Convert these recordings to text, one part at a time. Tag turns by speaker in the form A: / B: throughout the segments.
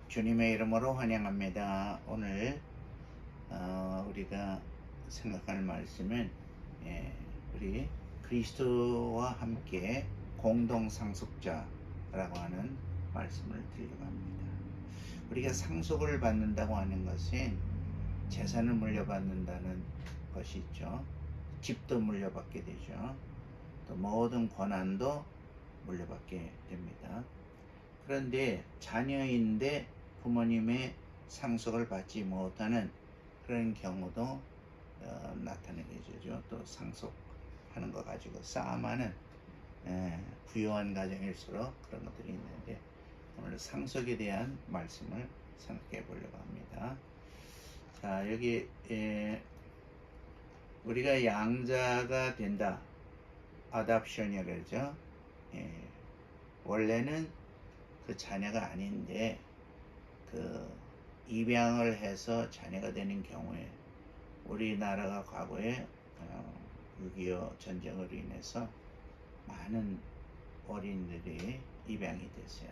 A: 주님의 이름으로 환영합니다. 오늘 우리가 생각할 말씀은 우리 그리스도와 함께 공동 상속자라고 하는 말씀을 드리려고 합니다. 우리가 상속을 받는다고 하는 것은 재산을 물려받는다는 것이 있죠. 집도 물려받게 되죠. 또 모든 권한도 물려받게 됩니다. 그런데 자녀인데 부모님의 상속을 받지 못하는 그런 경우도 나타나게 되죠. 또 상속하는 거 가지고 싸움하는 부유한 가정일수록 그런 것들이 있는데, 오늘 상속에 대한 말씀을 생각해 보려고 합니다. 자, 여기 우리가 양자가 된다, adoption이라고 그러죠. 원래는 그 자녀가 아닌데 그 입양을 해서 자녀가 되는 경우에, 우리나라가 과거에 6.25 전쟁으로 인해서 많은 어린이들이 입양이 됐어요.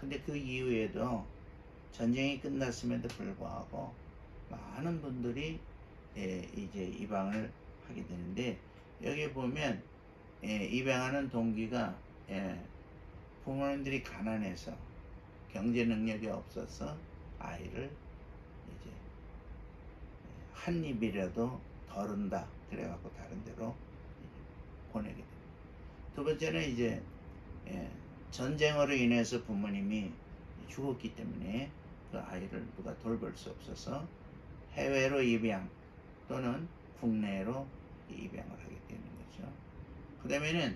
A: 근데 그 이후에도 전쟁이 끝났음에도 불구하고 많은 분들이 이제 입양을 하게 되는데, 여기 보면 입양하는 동기가 부모님들이 가난해서 경제 능력이 없어서 아이를 이제 한 입이라도 덜은다 그래갖고 다른 데로 보내게 됩니다. 두 번째는 이제 전쟁으로 인해서 부모님이 죽었기 때문에 그 아이를 누가 돌볼 수 없어서 해외로 입양 또는 국내로 입양을 하게 되는 거죠. 그 다음에는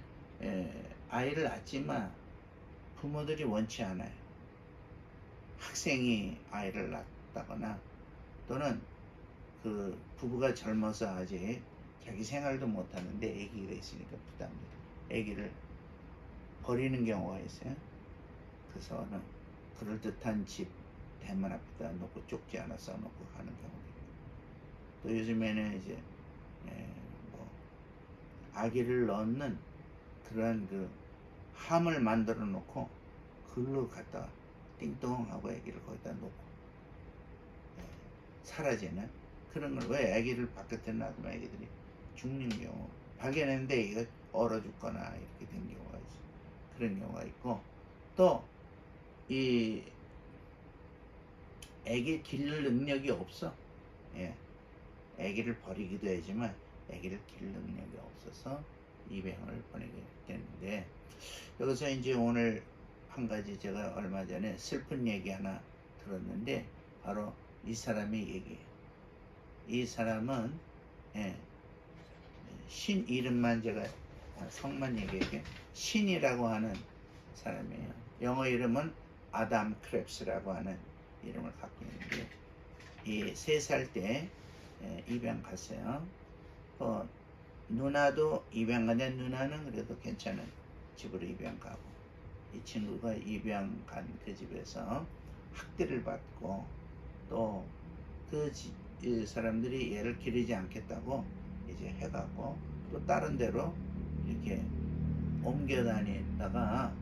A: 아이를 낳지만 부모들이 원치 않아요. 학생이 아이를 낳았다거나 또는 그 부부가 젊어서 아직 자기 생활도 못하는데 아기가 있으니까 부담돼요. 아기를 버리는 경우가 있어요. 그래서 그럴듯한 집 대문 앞에다 놓고 쪽지 하나 써놓고 하는 경우도 있고, 또 요즘에는 이제 아기를 넣는 그런 그 함을 만들어 놓고 글로 갖다 띵동하고 아기를 거기다 놓고 사라지는 그런 걸, 왜 아기를 바깥에 놔두면 아기들이 죽는 경우, 발견했는데 이거 얼어 죽거나 이렇게 된 경우가 있어. 그런 경우가 있고, 또 이 아기 기를 능력이 없어. 아기를 버리기도 하지만 아기를 기를 능력이 없어서 입양을 보내게 되는데, 여기서 이제 오늘 한 가지 제가 얼마 전에 슬픈 얘기 하나 들었는데, 바로 이 사람의 얘기예요. 이 사람은 신 이름만 제가 성만 얘기할게요. 신이라고 하는 사람이에요. 영어 이름은 아담 크랩스라고 하는 이름을 갖고 있는데, 이 3살 때 입양 갔어요. 누나도 입양 가는, 누나는 그래도 괜찮은 집으로 입양 가고, 이 친구가 입양 간 그 집에서 학대를 받고, 또 그 사람들이 얘를 기르지 않겠다고 이제 해갖고 또 다른 데로 이렇게 옮겨 다니다가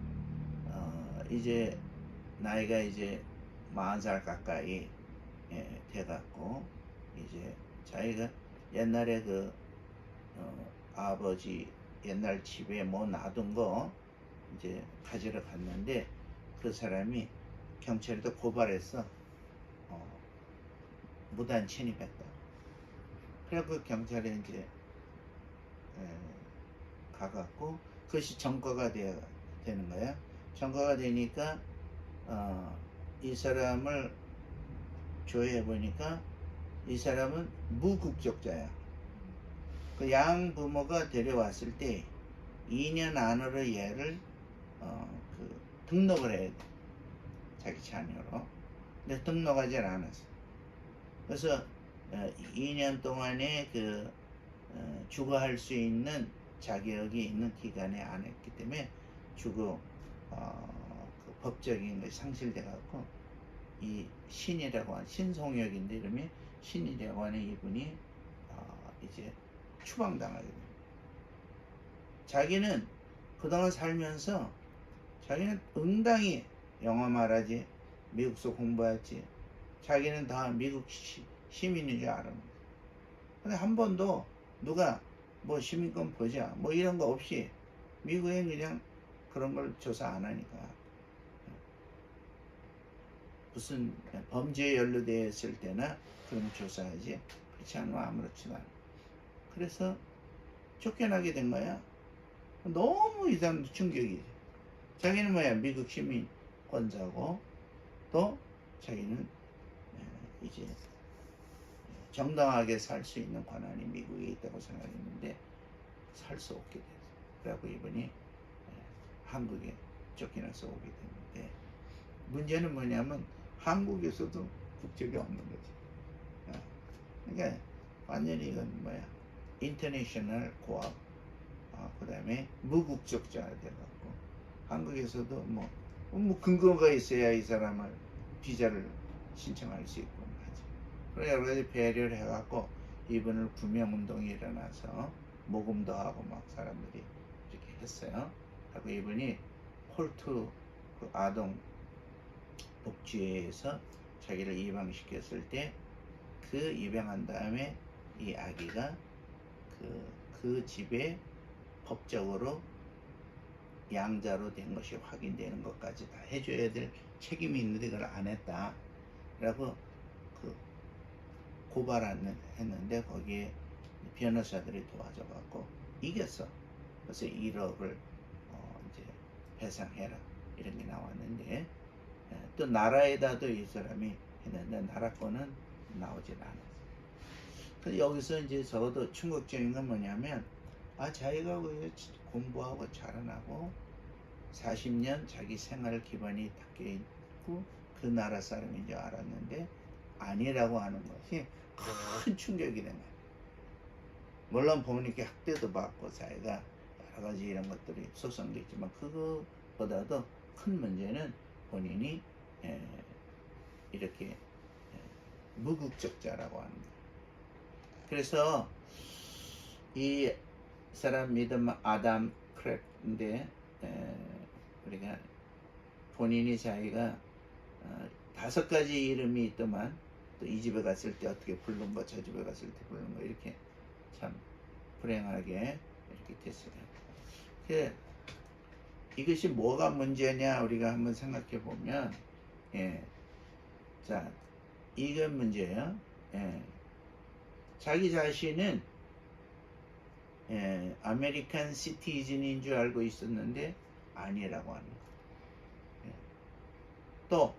A: 이제 나이가 이제 40살 가까이 돼갖고, 이제 자기가 옛날에 그 아버지 옛날 집에 뭐 놔둔 거 이제 가지러 갔는데, 그 사람이 경찰에다 고발해서 무단 침입했다. 그래서 경찰에 이제 가갖고 그것이 전과가 되는 거야. 전과가 되니까 이 사람을 조회해 보니까 이 사람은 무국적자야. 그 양 부모가 데려왔을 때 2년 안으로 얘를 등록을 해야 돼. 자기 자녀로. 근데 등록하지 않았어. 그래서 2년 동안에 주거할 수 있는 자격이 있는 기간에 안 했기 때문에 주거 그 법적인 것이 상실돼 갖고, 이 신이라고 하는, 신송혁인데 이름이 신이라고 하는 이분이 이제 추방당하게 됩니다. 자기는 그동안 살면서 자기는 응당히, 영어 말하지 미국서 공부했지. 자기는 다 미국 시민인 줄 알아. 근데 한 번도 누가 뭐 시민권 보자 뭐 이런 거 없이 미국엔 그냥 그런 걸 조사 안 하니까. 무슨 범죄에 연루되어 있을 때나 그런 거 조사하지. 그렇지 않으면 아무렇지도 않아. 그래서 쫓겨나게 된 거야. 너무 이 사람도 충격이지. 자기는 뭐야, 미국 시민권자고, 또 자기는 이제 정당하게 살 수 있는 권한이 미국에 있다고 생각했는데 살 수 없게 됐어. 그래갖고 이분이 한국에 쫓겨나서 오게 됐는데, 문제는 뭐냐면 한국에서도 국적이 없는 거지. 그러니까 완전히 이건 뭐야, 인터내셔널 고압, 그 다음에 무국적자 돼갖고 한국에서도 뭐 근거가 있어야 이 사람을 비자를 신청할 수 있고 하지. 그래 여러 가지 배려를 해갖고 이분을 구명운동이 일어나서 모금도 하고 막 사람들이 이렇게 했어요. 하고 이분이 홀트 그 아동 복지회에서 자기를 입양시켰을 때 그 입양한 다음에 이 아기가 그 집에 법적으로 양자로 된 것이 확인되는 것까지 다 해줘야 될 책임이 있는데 그걸 안 했다. 라고 그 고발했는데 거기에 변호사들이 도와줘갖고 이겼어. 그래서 1억을 이제 배상해라 이런 게 나왔는데, 또 나라에다도 이 사람이 했는데 나라 거는 나오질 않았어. 그래서 여기서 이제 적어도 충격적인 건 뭐냐면, 자기가 공부하고 자라나고 40년 자기 생활 기반이 닦여 있고 그 나라 사람인 줄 알았는데 아니라고 하는 것이 큰 충격이 된 거야. 물론 부모님께 학대도 받고 자기가 여러 가지 이런 것들이 소송도 있지만 그거보다도 큰 문제는 본인이 이렇게 무국적자라고 하는 거야. 그래서 이 사람 믿음 아담 크랩인데 우리가 본인이 자기가 5가지 이름이 있더만 또 이 집에 갔을 때 어떻게 부른 거, 저 집에 갔을 때 부른 거 이렇게 참 불행하게 이렇게 됐어요. 이것이 뭐가 문제냐 우리가 한번 생각해 보면, 자 이건 문제예요. 자기 자신은 아메리칸 시티즌인 줄 알고 있었는데 아니라고 하는 거예요. 또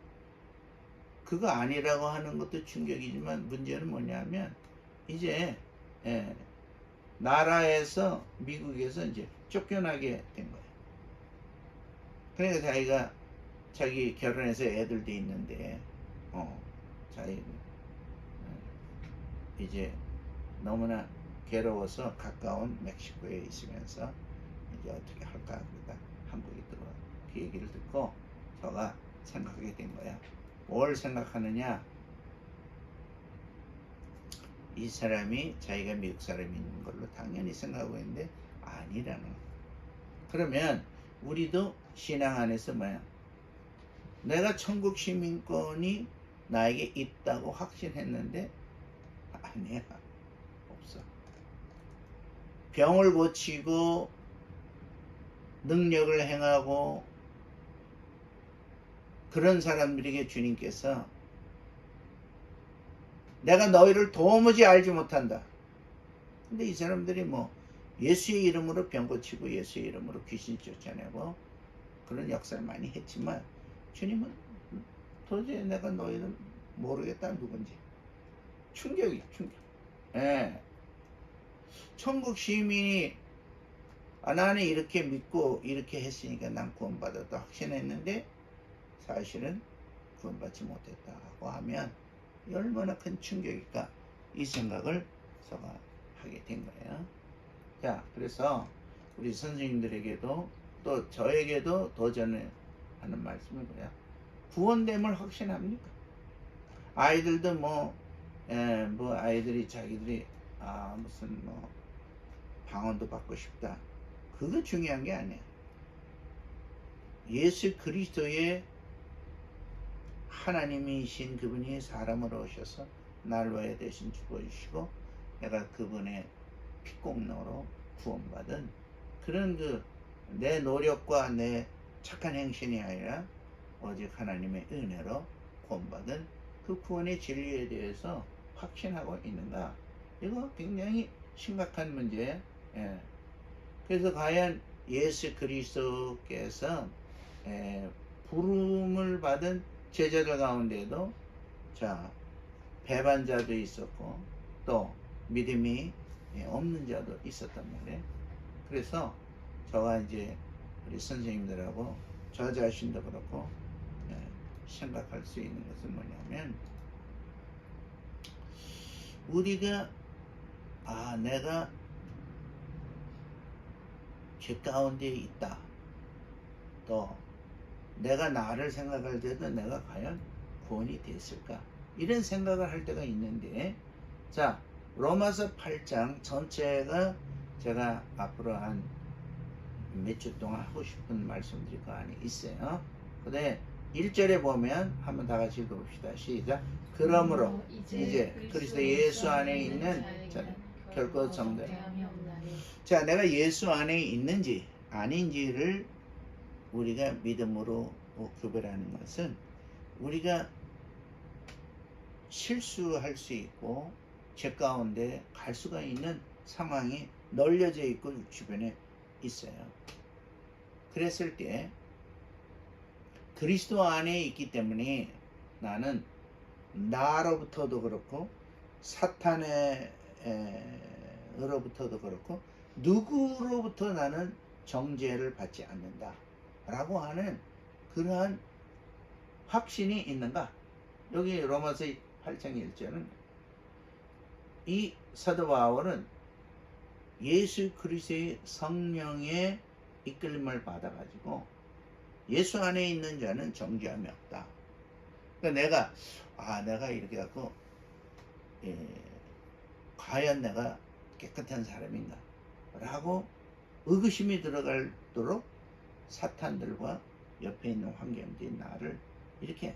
A: 그거 아니라고 하는 것도 충격이지만 문제는 뭐냐면 이제 나라에서 미국에서 이제 쫓겨나게 된 거예요. 그러니까 자기 결혼해서 애들도 있는데 자기 이제 너무나 괴로워서 가까운 멕시코에 있으면서 이제 어떻게 할까 그러다 한국에 들어와. 그 얘기를 듣고 저가 생각하게 된 거야. 뭘 생각하느냐, 이 사람이 자기가 미국 사람인 걸로 당연히 생각하고 있는데 아니라는 거야. 그러면 우리도 신앙 안에서 뭐야, 내가 천국 시민권이 나에게 있다고 확신했는데 아니야, 없어. 병을 고치고 능력을 행하고 그런 사람들에게 주님께서 내가 너희를 도무지 알지 못한다. 근데 이 사람들이 뭐 예수의 이름으로 병 고치고 예수의 이름으로 귀신 쫓아내고 그런 역사를 많이 했지만 주님은 도저히 내가 너희는 모르겠다 누군지. 충격. 천국 시민이 나는 이렇게 믿고 이렇게 했으니까 난 구원받았다 확신했는데 사실은 구원받지 못했다고 하면 얼마나 큰 충격일까, 이 생각을 제가 하게 된 거예요. 자, 그래서 우리 선생님들에게도 또 저에게도 도전을 하는 말씀이 뭐야? 구원됨을 확신합니까? 아이들도 뭐 아이들이 자기들이 무슨 뭐 방언도 받고 싶다. 그거 중요한 게 아니야. 예수 그리스도의 하나님이신 그분이 사람으로 오셔서 나를 위하여 대신 죽어주시고 내가 그분의 피공로로 구원받은 그런 내 노력과 내 착한 행실이 아니라 오직 하나님의 은혜로 구원받은 그 구원의 진리에 대해서 확신하고 있는가? 이거 굉장히 심각한 문제예요. 예. 그래서 과연 예수 그리스도께서 부름을 받은 제자들 가운데도 배반자도 있었고 또 믿음이 없는 자도 있었단 말이에요. 그래서 저와 이제 우리 선생님들하고 저 자신도 그렇고 생각할 수 있는 것은 뭐냐면 우리가 내가 죄 가운데 있다. 또 내가 나를 생각할 때도 내가 과연 구원이 됐을까? 이런 생각을 할 때가 있는데 로마서 8장 전체가 제가 앞으로 한 몇 주 동안 하고 싶은 말씀들이 그 안에 있어요. 근데 1절에 보면 한번 다 같이 읽어봅시다. 시작. 그러므로 이제 그리스도 예수 안에 있는 결코 정죄. 내가 예수 안에 있는지 아닌지를 우리가 믿음으로 구별하는 것은 우리가 실수할 수 있고 죄 가운데 갈 수가 있는 상황이 널려져 있고 주변에 있어요. 그랬을 때 그리스도 안에 있기 때문에 나는 나로부터도 그렇고 사탄으로부터도 그렇고 누구로부터 나는 정죄를 받지 않는다 라고 하는 그러한 확신이 있는가? 여기 로마서 8장 1절은 이 사도 바울은 예수 그리스도의 성령의 이끌림을 받아가지고 예수 안에 있는 자는 정죄함이 없다. 그러니까 내가 이렇게 갖고 과연 내가 깨끗한 사람인가? 라고 의구심이 들어갈도록 사탄들과 옆에 있는 환경들이 나를 이렇게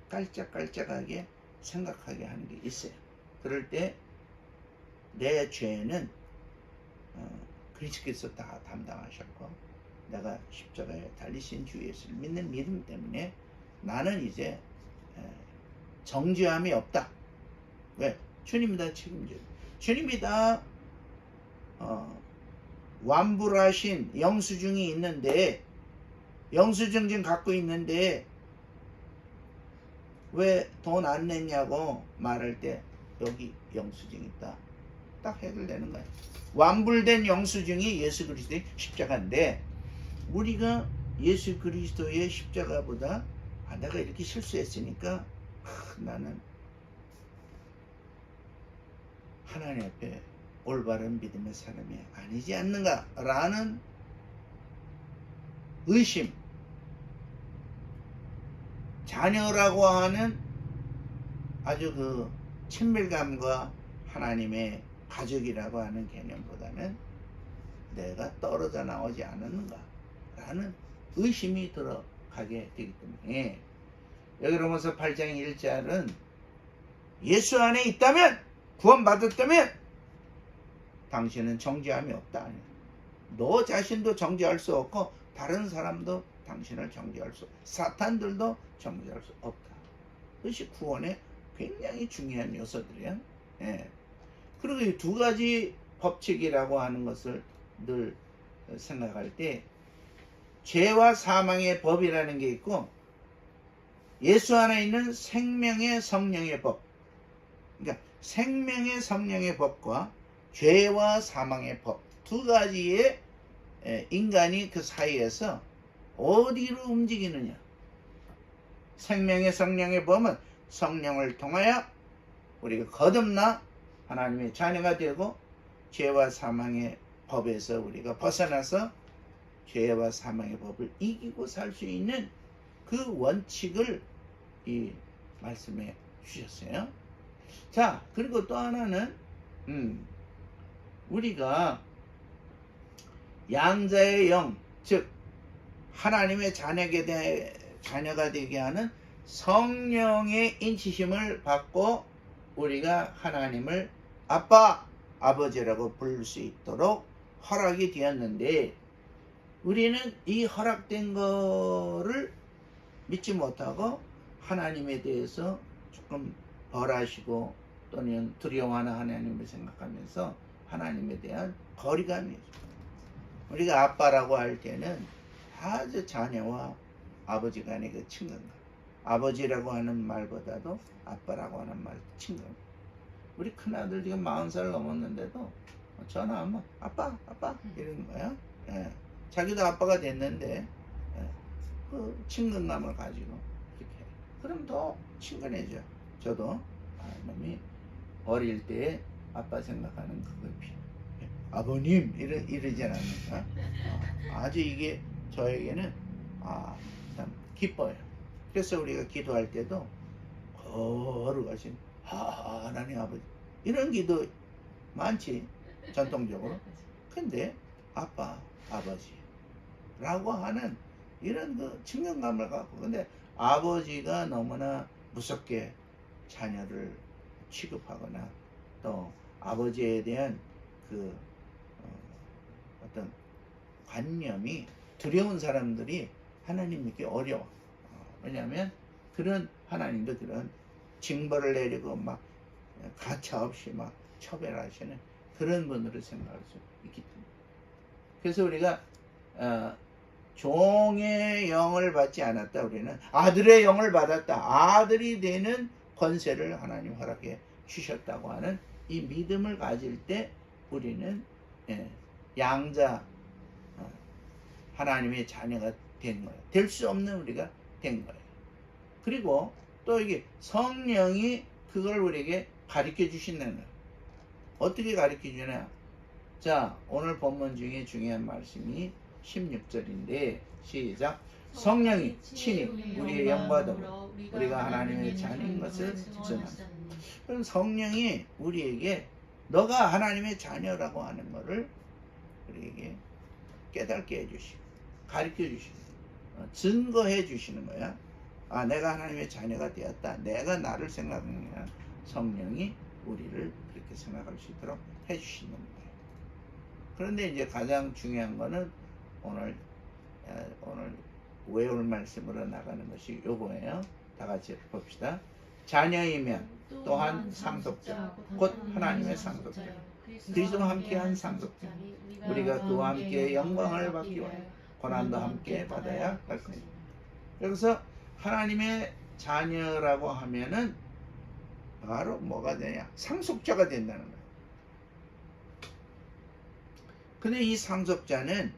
A: 깔짝깔짝하게 생각하게 하는 게 있어요. 그럴 때 내 죄는 그리스도께서 다 담당하셨고 내가 십자가에 달리신 주 예수를 믿는 믿음 때문에 나는 이제 정죄함이 없다. 왜? 주님이 다 책임져요. 주님이 다 완불하신 영수증이 있는데 영수증 갖고 있는데 왜 돈 안 냈냐고 말할 때 여기 영수증 있다. 딱 해결되는 거예요. 완불된 영수증이 예수 그리스도의 십자가인데 우리가 예수 그리스도의 십자가보다 내가 이렇게 실수했으니까 나는 하나님 앞에 올바른 믿음의 사람이 아니지 않는가 라는 의심, 자녀라고 하는 아주 친밀감과 하나님의 가족이라고 하는 개념보다는 내가 떨어져 나오지 않았는가 라는 의심이 들어가게 되기 때문에 여기 로마서 8장 1절은 예수 안에 있다면 구원받았다면 당신은 정죄함이 없다. 너 자신도 정죄할 수 없고 다른 사람도 당신을 정죄할 수 없고 사탄들도 정죄할 수 없다. 그것이 구원의 굉장히 중요한 요소들이에요. 그리고 이 두 가지 법칙이라고 하는 것을 늘 생각할 때 죄와 사망의 법이라는 게 있고 예수 안에 있는 생명의 성령의 법. 그러니까 생명의 성령의 법과 죄와 사망의 법 두 가지의 인간이 그 사이에서 어디로 움직이느냐. 생명의 성령의 법은 성령을 통하여 우리가 거듭나 하나님의 자녀가 되고 죄와 사망의 법에서 우리가 벗어나서 죄와 사망의 법을 이기고 살 수 있는 그 원칙을 이 말씀해 주셨어요. 그리고 또 하나는 우리가 양자의 영, 즉 하나님의 자녀가 되게 하는 성령의 인치심을 받고 우리가 하나님을 아빠, 아버지라고 부를 수 있도록 허락이 되었는데, 우리는 이 허락된 거를 믿지 못하고 하나님에 대해서 조금 벌하시고 또는 두려워하는 하나님을 생각하면서 하나님에 대한 거리감이 있어요. 우리가 아빠라고 할 때는 아주 자녀와 아버지 간의 그 친근감, 아버지라고 하는 말보다도 아빠라고 하는 말 친근감. 우리 큰아들 지금 40살 넘었는데도 전화하면 아빠 이러는 거야. 예. 자기도 아빠가 됐는데 예. 그 친근감을 가지고 이렇게 그럼 더 친근해져. 저도 놈이 어릴 때 아빠 생각하는 그걸 아버님 이러지 않습니까? 아주 이게 저에게는 참 기뻐요. 그래서 우리가 기도할 때도 거룩하신 하나님 아버지 이런 기도 많지 전통적으로. 근데 아빠 아버지라고 하는 이런 그 친근감을 갖고, 근데 아버지가 너무나 무섭게 자녀를 취급하거나 또 아버지에 대한 그 어떤 관념이 두려운 사람들이 하나님 믿기 어려워. 왜냐하면 그런 하나님도 그런 징벌을 내리고 막 가차없이 막 처벌하시는 그런 분으로 생각할 수 있기 때문에. 그래서 우리가 종의 영을 받지 않았다. 우리는 아들의 영을 받았다. 아들이 되는 권세를 하나님 허락해 주셨다고 하는 이 믿음을 가질 때 우리는 양자 하나님의 자녀가 된 거예요. 될 수 없는 우리가 된 거예요. 그리고 또 이게 성령이 그걸 우리에게 가르쳐 주신다는 거예요. 어떻게 가르쳐 주냐? 자, 오늘 본문 중에 중요한 말씀이 16절인데 시작. 성령이 친히 우리의 영과 더불어 우리가 하나님의 자녀인 것을 증언한다. 그럼 성령이 우리에게 너가 하나님의 자녀라고 하는 것을 우리에게 깨닫게 해주시고 가르쳐 주시고 증거해 주시는 거야. 내가 하나님의 자녀가 되었다. 내가 나를 생각하는 성령이 우리를 그렇게 생각할 수 있도록 해주시는 거예요. 그런데 이제 가장 중요한 거는 오늘 외울 말씀으로 나가는 것이 요거예요. 다 같이 봅시다. 자녀이면 또한 상속자, 곧 하나님의 상속자, 그리스도와 함께한 상속자, 우리가 그와 함께 영광을 받기 위하여 고난도 함께 받아야 할 것입니다. 그래서 하나님의 자녀라고 하면은 바로 뭐가 되냐? 상속자가 된다는 거예요. 근데 이 상속자는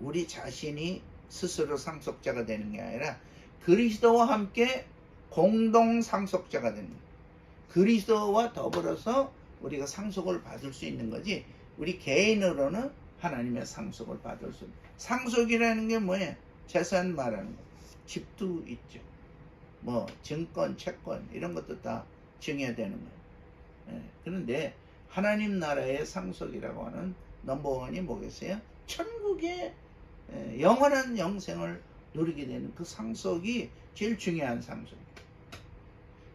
A: 우리 자신이 스스로 상속자가 되는 게 아니라 그리스도와 함께 공동 상속자가 되는 거예요. 그리스도와 더불어서 우리가 상속을 받을 수 있는 거지, 우리 개인으로는 하나님의 상속을 받을 수 없는. 상속이라는 게 뭐예요? 재산 말하는 거. 집도 있죠. 뭐 증권, 채권 이런 것도 다 증여되는 거예요. 그런데 하나님 나라의 상속이라고 하는 넘버원이 뭐겠어요? 천국의 영원한 영생을 누리게 되는 그 상속이 제일 중요한 상속이에요.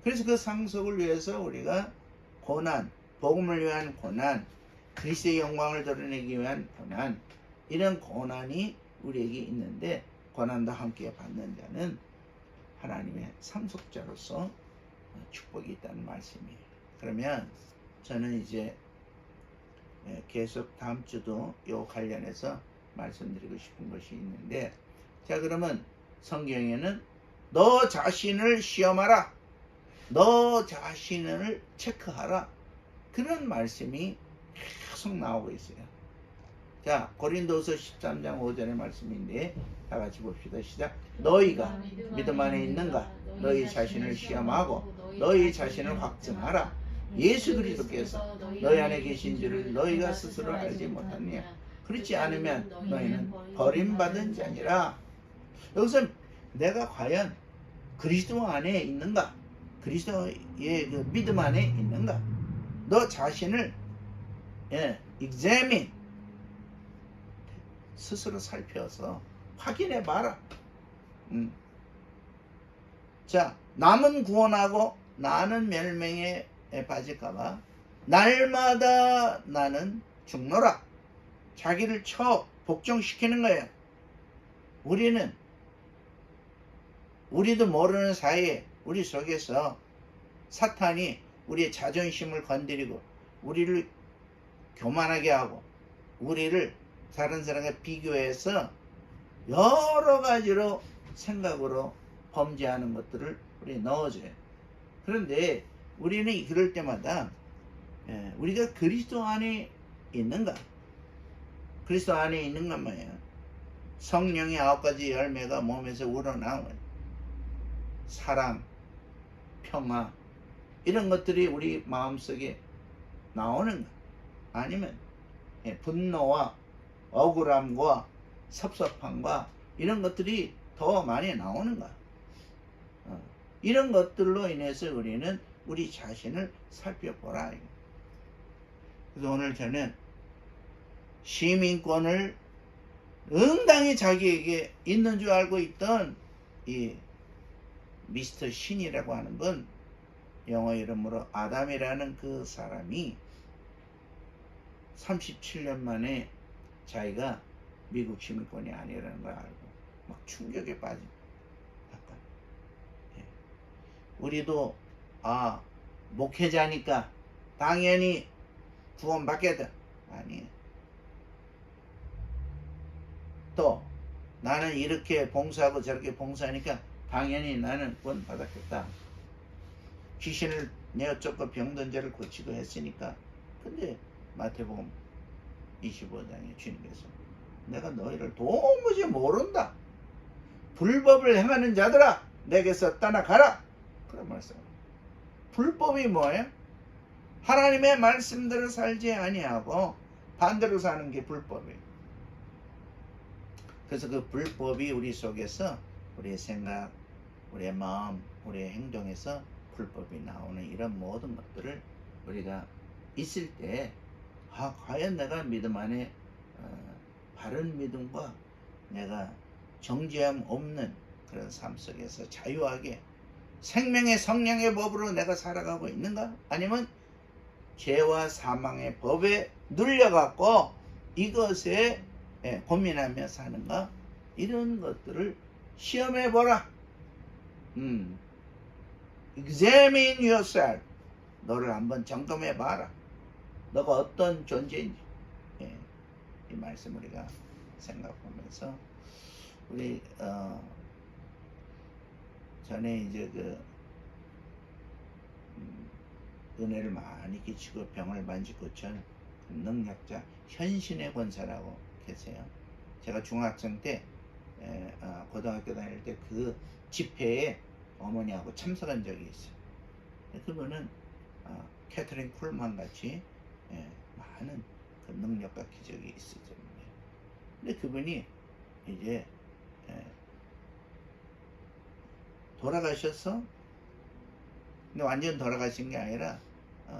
A: 그래서 그 상속을 위해서 우리가 고난, 복음을 위한 고난, 그리스도의 영광을 드러내기 위한 고난, 이런 고난이 우리에게 있는데, 고난도 함께 받는 자는 하나님의 상속자로서 축복이 있다는 말씀이에요. 그러면 저는 이제 계속 다음 주도 이 관련해서 말씀드리고 싶은 것이 있는데, 자, 그러면 성경에는 너 자신을 시험하라, 너 자신을 체크하라, 그런 말씀이 계속 나오고 있어요. 자, 고린도서 13장 5절의 말씀인데 다 같이 봅시다. 시작. 너희가 믿음 안에 있는가? 너희 자신을 시험하고 너희 자신을 확증하라. 예수 그리스도께서 너희 안에 계신 줄을 너희가 스스로 알지 못하느냐? 그렇지 않으면 너희는 버림받은 자니라. 여기서 내가 과연 그리스도 안에 있는가? 그리스도의 그 믿음 안에 있는가? 너 자신을 examine, 스스로 살펴서 확인해 봐라. 자, 남은 구원하고 나는 멸망에 빠질까봐 날마다 나는 죽노라. 자기를 복종시키는 거예요. 우리도 모르는 사이에 우리 속에서 사탄이 우리의 자존심을 건드리고 우리를 교만하게 하고 우리를 다른 사람과 비교해서 여러 가지로 생각으로 범죄하는 것들을 우리 넣어줘요. 그런데 우리는 그럴 때마다 우리가 그리스도 안에 있는가? 그리스도 안에 있는가 말이야. 성령의 9가지 열매가 몸에서 우러나오는 사랑, 평화 이런 것들이 우리 마음속에 나오는가? 아니면 분노와 억울함과 섭섭함과 이런 것들이 더 많이 나오는가? 이런 것들로 인해서 우리는 우리 자신을 살펴보라. 그래서 오늘 저는 시민권을 응당히 자기에게 있는 줄 알고 있던 이 미스터 신이라고 하는 분, 영어 이름으로 아담이라는 그 사람이 37년 만에 자기가 미국 시민권이 아니라는 걸 알고 막 충격에 빠진. 우리도 목회자니까 당연히 구원받겠다. 아니, 또 나는 이렇게 봉사하고 저렇게 봉사하니까 당연히 나는 구원받았겠다. 귀신을 내어쫓고 병든 자를 고치고 했으니까. 근데 마태복음 25장에 주님께서 내가 너희를 도무지 모른다. 불법을 행하는 자들아 내게서 떠나가라. 그런 말씀. 불법이 뭐예요? 하나님의 말씀대로 살지 아니하고 반대로 사는 게 불법이에요. 그래서 그 불법이 우리 속에서 우리의 생각, 우리의 마음, 우리의 행동에서 불법이 나오는 이런 모든 것들을 우리가 있을 때 과연 내가 믿음 안에 바른 믿음과 내가 정죄함 없는 그런 삶 속에서 자유하게 생명의 성령의 법으로 내가 살아가고 있는가? 아니면 죄와 사망의 법에 눌려갖고 이것에 고민하며 사는가? 이런 것들을 시험해보라. Examine yourself. 너를 한번 점검해봐라. 너가 어떤 존재인지. 이 말씀 우리가 생각하면서 우리 전에 이제 은혜를 많이 끼치고 병을 많이 고친 능력자 현신의 권사라고 계세요. 제가 중학생 때 고등학교 다닐 때 그 집회에 어머니하고 참석한 적이 있어요. 그분은 캐트린 쿨만 같이 많은 그 능력과 기적이 있었죠. 근데 그분이 이제 돌아가셔서, 근데 완전 돌아가신 게 아니라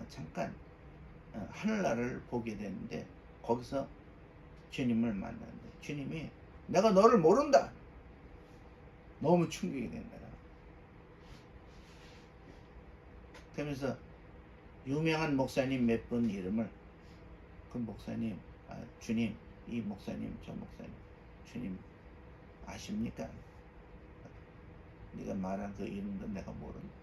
A: 잠깐 하늘나라를 보게 되는데 거기서 주님을 만났는데 주님이 내가 너를 모른다. 너무 충격이 된다. 그러면서 유명한 목사님 몇 분 이름을, 그 목사님, 주님, 이 목사님, 저 목사님, 주님 아십니까? 네가 말한 그 이름도 내가 모른다.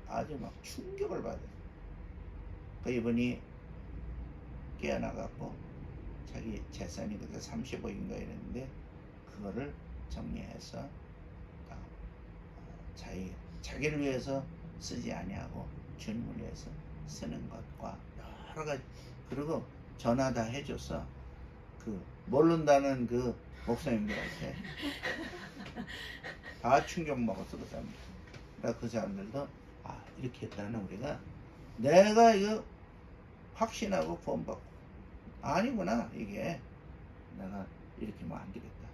A: 아주 막 충격을 받아요. 그 이분이 깨어나갖고 자기 재산이 그때 30억인가 이랬는데 그거를 정리해서 자기를 위해서 쓰지 아니하고 주님을 위해서 쓰는 것과 여러 가지, 그리고 전화 다 해줘서 그 모른다는 그 목사님들한테 다 충격 먹었어. 그 사람들. 그러니까 그 사람들도 이렇게 했다는 우리가 내가 이거 확신하고 구원받고 아니구나, 이게 내가 이렇게 하면 안 되겠다.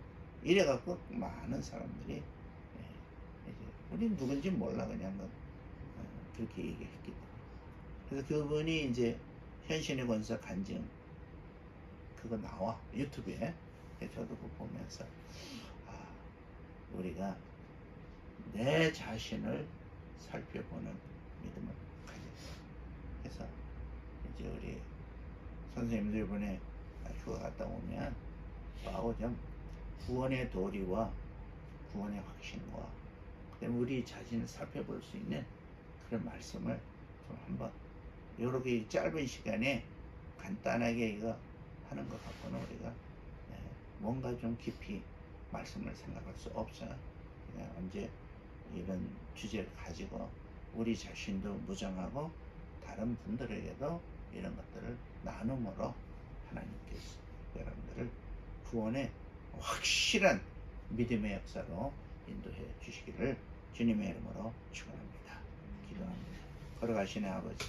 A: 이래갖고 많은 사람들이 우린 누군지 몰라, 그냥 그렇게 얘기했기 때문에. 그래서 그분이 이제 현신의 권사 간증 그거 나와 유튜브에. 저도 그거 보면서 우리가 내 자신을 살펴보는 믿음을 가져야 돼요. 그래서 이제 우리 선생님들 이번에 휴가 갔다 오면 저하고 좀 구원의 도리와 구원의 확신과 그다음에 우리 자신을 살펴볼 수 있는 그런 말씀을 좀 한번 이렇게 짧은 시간에 간단하게 이거 하는 것 갖고는 우리가 뭔가 좀 깊이 말씀을 생각할 수 없어요. 그냥 언제 이런 주제를 가지고 우리 자신도 무장하고 다른 분들에게도 이런 것들을 나눔으로 하나님께서 여러분들을 구원의 확실한 믿음의 역사로 인도해 주시기를 주님의 이름으로 축원합니다. 기도합니다. 걸어가시는 아버지